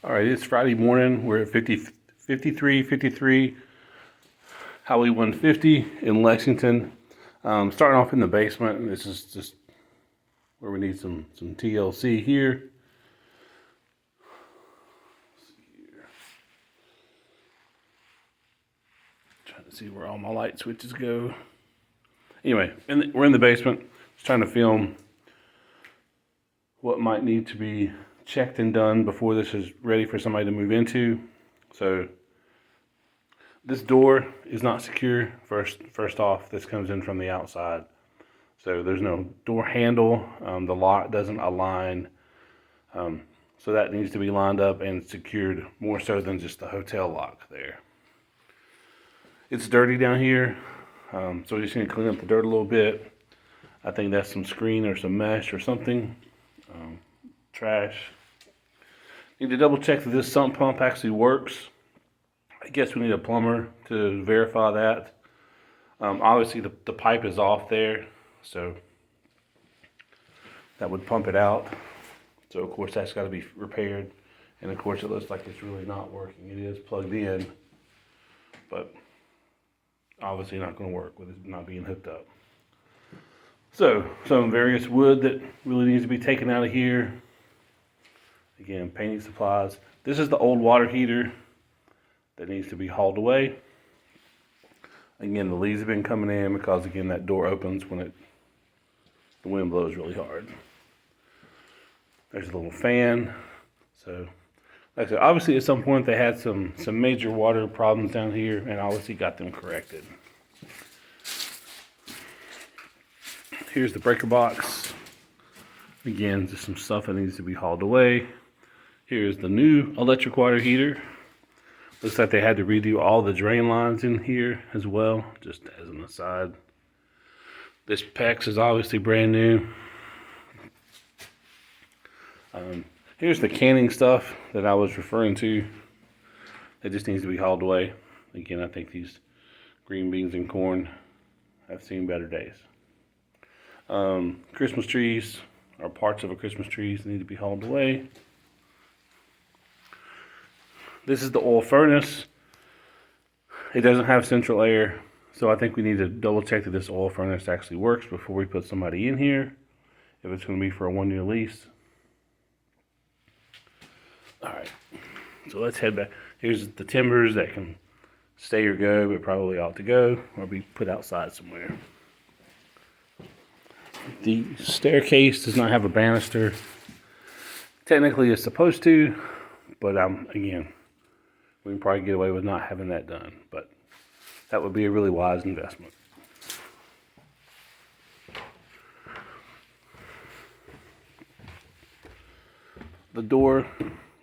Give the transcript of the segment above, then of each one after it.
All right, it's Friday morning. We're at 5353 Highway 150 in Lexington. Starting off in the basement. This is just where we need some TLC here. Trying to see where all my light switches go. Anyway, we're in the basement. Just trying to film what might need to be checked and done before this is ready for somebody to move into. So this door is not secure. First off, this comes in from the outside. So there's no door handle. The lock doesn't align. So that needs to be lined up and secured more so than just the hotel lock there. It's dirty down here. So we just need to clean up the dirt a little bit. I think that's some screen or some mesh or something. Trash. Need to double check that this sump pump actually works. I guess we need a plumber to verify that. Obviously the pipe is off there, so that would pump it out. So of course that's got to be repaired, and of course it looks like it's really not working. It is plugged in, but obviously not going to work with it not being hooked up. So some various wood that really needs to be taken out of here. Again, painting supplies. This is the old water heater that needs to be hauled away. Again, the leaves have been coming in because again that door opens when the wind blows really hard. There's a little fan. So like I said, obviously at some point they had some major water problems down here and obviously got them corrected. Here's the breaker box. Again, just some stuff that needs to be hauled away. Here's the new electric water heater. Looks like they had to redo all the drain lines in here as well, just as an aside. This PEX is obviously brand new. Here's the canning stuff that I was referring to. It just needs to be hauled away. Again, I think these green beans and corn have seen better days. Christmas trees, or parts of a Christmas trees, need to be hauled away. This is the oil furnace. It doesn't have central air, so I think we need to double check that this oil furnace actually works before we put somebody in here, if it's going to be for a 1-year lease. Alright, so let's head back. Here's the timbers that can stay or go, but probably ought to go or be put outside somewhere. The staircase does not have a banister. Technically it's supposed to, but again, we can probably get away with not having that done, but that would be a really wise investment. The door,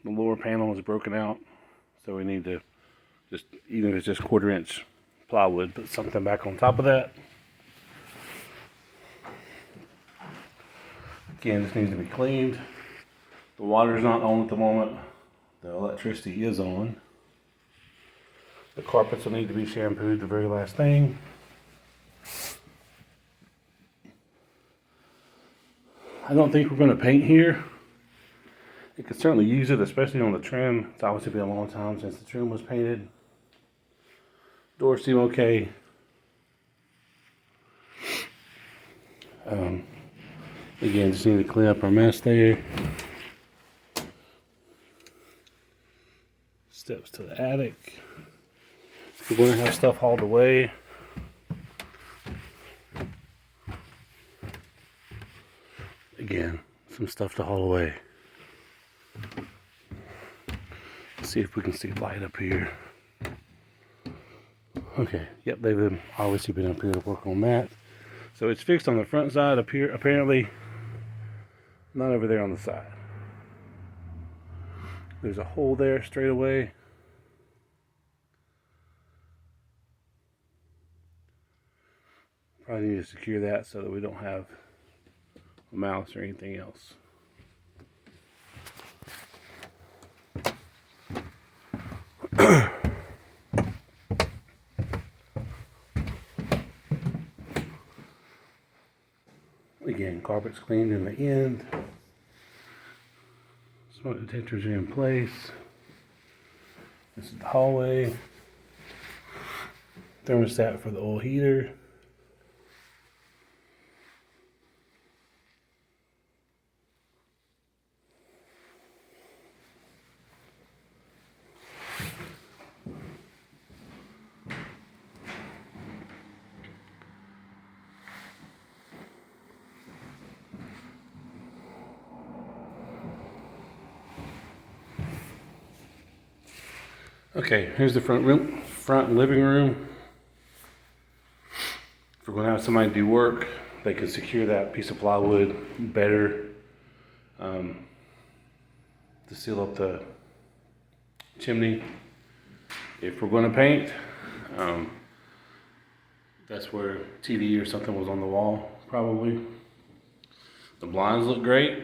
the lower panel is broken out, so we need to just, even if it's just 1/4 inch plywood, put something back on top of that. Again, this needs to be cleaned. The water's not on at the moment. The electricity is on. The carpets will need to be shampooed, the very last thing. I don't think we're going to paint here. You could certainly use it, especially on the trim. It's obviously been a long time since the trim was painted. Doors seem okay. Again, just need to clean up our mess there. Steps to the attic. We're going to have stuff hauled away. Again, some stuff to haul away. Let's see if we can see light up here. Okay, yep, they've obviously been up here to work on that. So it's fixed on the front side up here, apparently not over there on the side. There's a hole there straight away. Probably need to secure that so that we don't have a mouse or anything else. Again, carpet's cleaned in the end. Smoke detectors are in place. This is the hallway. Thermostat for the oil heater. Okay, here's the front living room. If we're gonna have somebody do work, they can secure that piece of plywood better to seal up the chimney. If we're gonna paint, that's where TV or something was on the wall, probably. The blinds look great.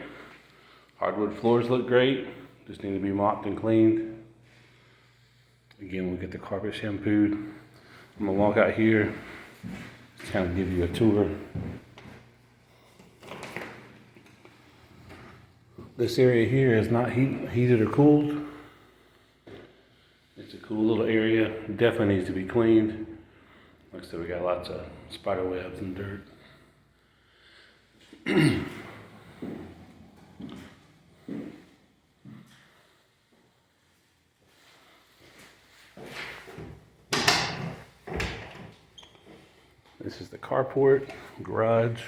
Hardwood floors look great. Just need to be mopped and cleaned. Again, we'll get the carpet shampooed. I'm gonna walk out here, just kind of give you a tour. This area here is not heated or cooled. It's a cool little area. Definitely needs to be cleaned. Like I said, we got lots of spider webs and dirt. This is the carport, garage.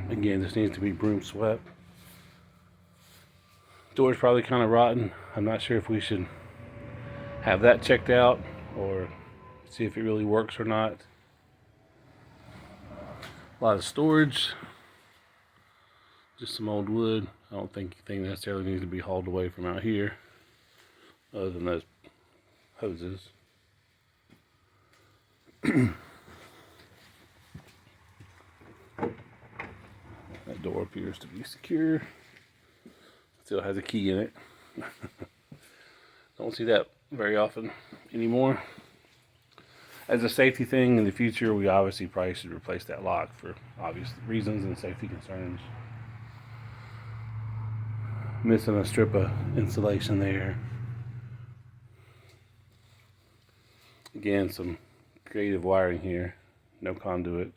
Again, this needs to be broom swept. Door's probably kind of rotten. I'm not sure if we should have that checked out or see if it really works or not. A lot of storage. Just some old wood. I don't think anything necessarily needs to be hauled away from out here, other than those hoses. That door appears to be secure. Still has a key in it. Don't see that very often anymore. As a safety thing in the future, we obviously probably should replace that lock for obvious reasons and safety concerns. Missing a strip of insulation there. Again, some creative wiring here. No conduit.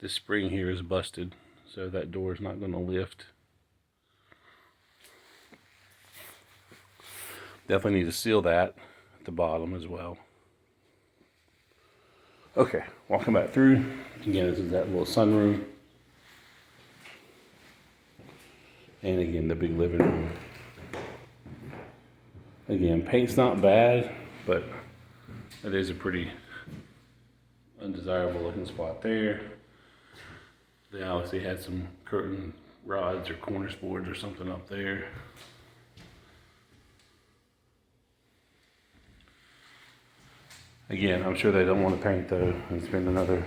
This spring here is busted, so that door is not going to lift. Definitely need to seal that at the bottom as well. Okay, walking back through. Again, this is that little sunroom. And again, the big living room. Again, paint's not bad, but it is a pretty undesirable looking spot there. They obviously had some curtain rods or cornice boards or something up there. Again, I'm sure they don't want to paint though and spend another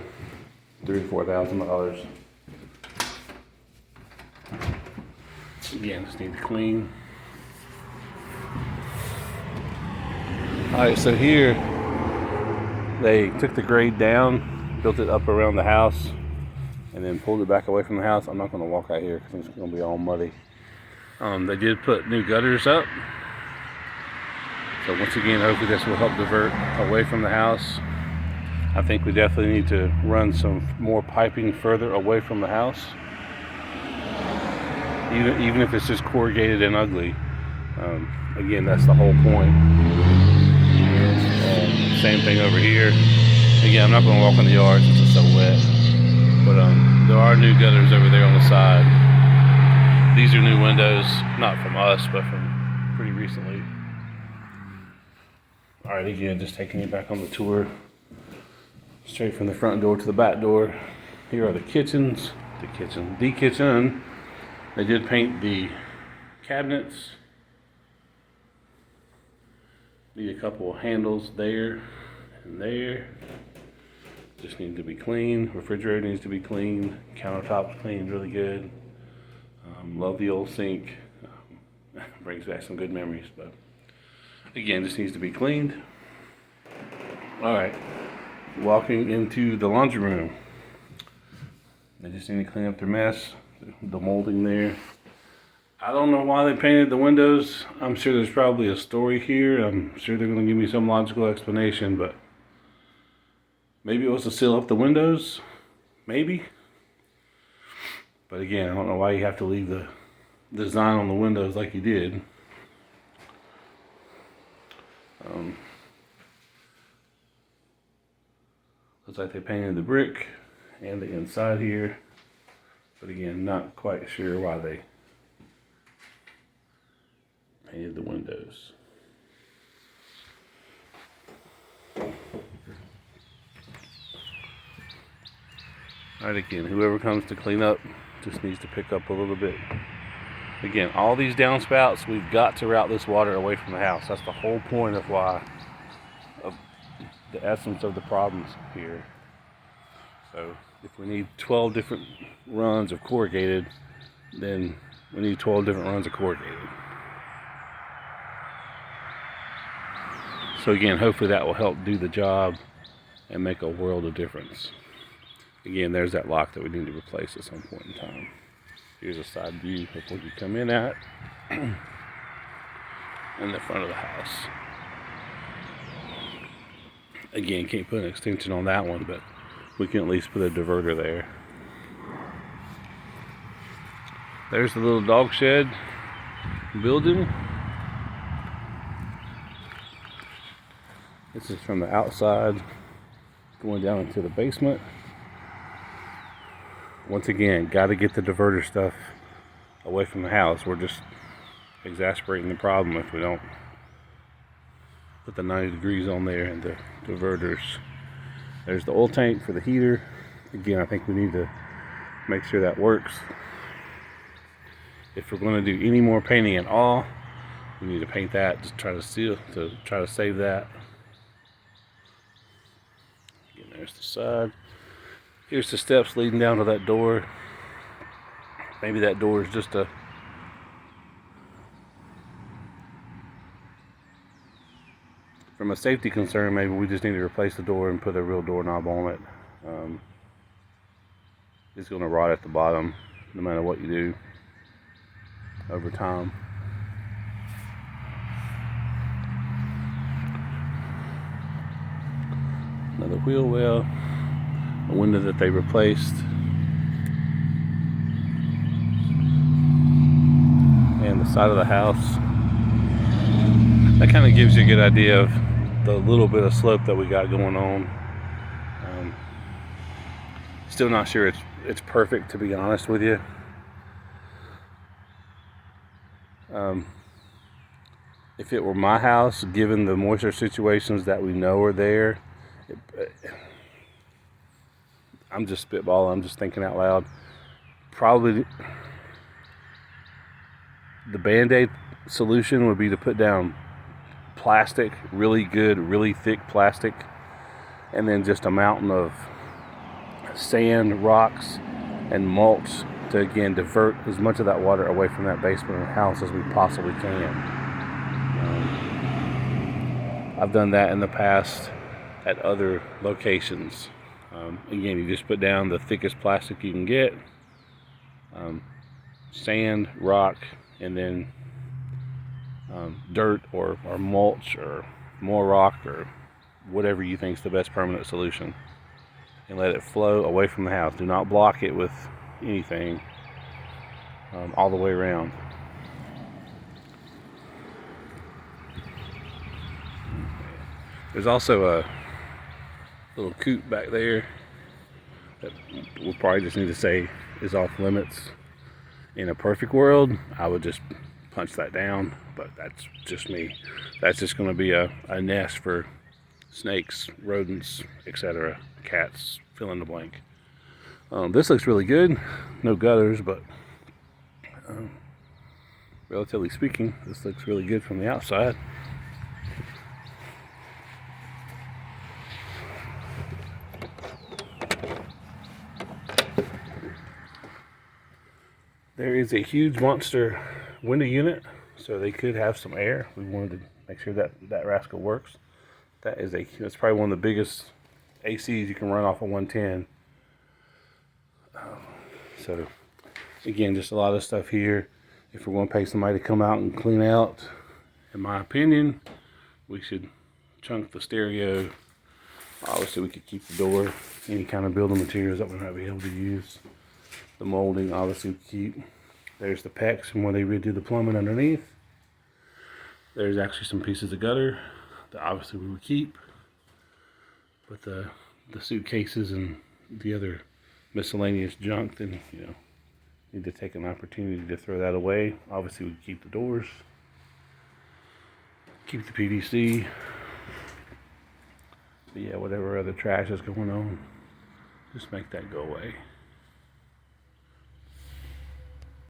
$3,000 or $4,000. Again, just need to clean. Alright, so here they took the grade down, built it up around the house, and then pulled it back away from the house. I'm not going to walk out here because it's going to be all muddy. They did put new gutters up. So once again, hopefully this will help divert away from the house. I think we definitely need to run some more piping further away from the house. Even if it's just corrugated and ugly. Again, that's the whole point. Same thing over here. Again, I'm not going to walk in the yard since it's so wet. But there are new gutters over there on the side. These are new windows, not from us, but from pretty recently. Alright, again, just taking you back on the tour. Straight from the front door to the back door. Here are the kitchens. The kitchen. They did paint the cabinets. Need a couple of handles there and there. Just need to be cleaned. Refrigerator needs to be cleaned. Countertops cleaned really good. Love the old sink. Brings back some good memories, but again, just needs to be cleaned. All right. walking into the laundry room. They just need to clean up their mess, the molding there. I don't know why they painted the windows. I'm sure there's probably a story here. I'm sure they're going to give me some logical explanation, but maybe it was to seal up the windows. Maybe. But again, I don't know why you have to leave the design on the windows like you did. Looks like they painted the brick and the inside here. But again, not quite sure why they painted the windows. Alright, again, whoever comes to clean up just needs to pick up a little bit. Again, all these downspouts, we've got to route this water away from the house. That's the whole point of why, of the essence of the problems here. So if we need 12 different runs of corrugated, then we need 12 different runs of corrugated. So again, hopefully that will help do the job and make a world of difference. Again, there's that lock that we need to replace at some point in time. Here's a side view of what you come in at in the front of the house. Again, can't put an extension on that one, but we can at least put a diverter there. There's the little dog shed building. This is from the outside going down into the basement. Once again, got to get the diverter stuff away from the house. We're just exacerbating the problem if we don't put the 90 degrees on there and the diverters. There's the oil tank for the heater. Again, I think we need to make sure that works. If we're going to do any more painting at all, we need to paint that to try to save that. Again, there's the side. Here's the steps leading down to that door. Maybe that door is just a from a safety concern, maybe we just need to replace the door and put a real doorknob on it. It's going to rot at the bottom no matter what you do over time. Another wheel well. A window that they replaced, and the side of the house. That kind of gives you a good idea of the little bit of slope that we got going on. Still not sure it's perfect, to be honest with you. If it were my house, given the moisture situations that we know are there, I'm just spitballing, I'm just thinking out loud. Probably the Band-Aid solution would be to put down plastic, really good, really thick plastic, and then just a mountain of sand, rocks, and mulch to again divert as much of that water away from that basement of the house as we possibly can. I've done that in the past at other locations. Again, you just put down the thickest plastic you can get, sand, rock, and then dirt or mulch or more rock or whatever you think is the best permanent solution, and let it flow away from the house. Do not block it with anything all the way around. There's also a little coop back there that we'll probably just need to say is off limits. In a perfect world, I would just punch that down, but that's just me. That's just going to be a nest for snakes, rodents, etc., cats, fill in the blank. This looks really good. No gutters, but relatively speaking, this looks really good from the outside. There is a huge monster window unit, so they could have some air. We wanted to make sure that that rascal works. That's probably one of the biggest ACs you can run off of 110. So again, just a lot of stuff here. If we're going to pay somebody to come out and clean out, in my opinion, we should chunk the stereo. Obviously we could keep the door, any kind of building materials that we might be able to use. The molding obviously we keep. There's the PEX and where they redo the plumbing underneath. There's actually some pieces of gutter that obviously we would keep. But the suitcases and the other miscellaneous junk, then, you know, need to take an opportunity to throw that away. Obviously we keep the doors, keep the PVC. But yeah, whatever other trash is going on, just make that go away.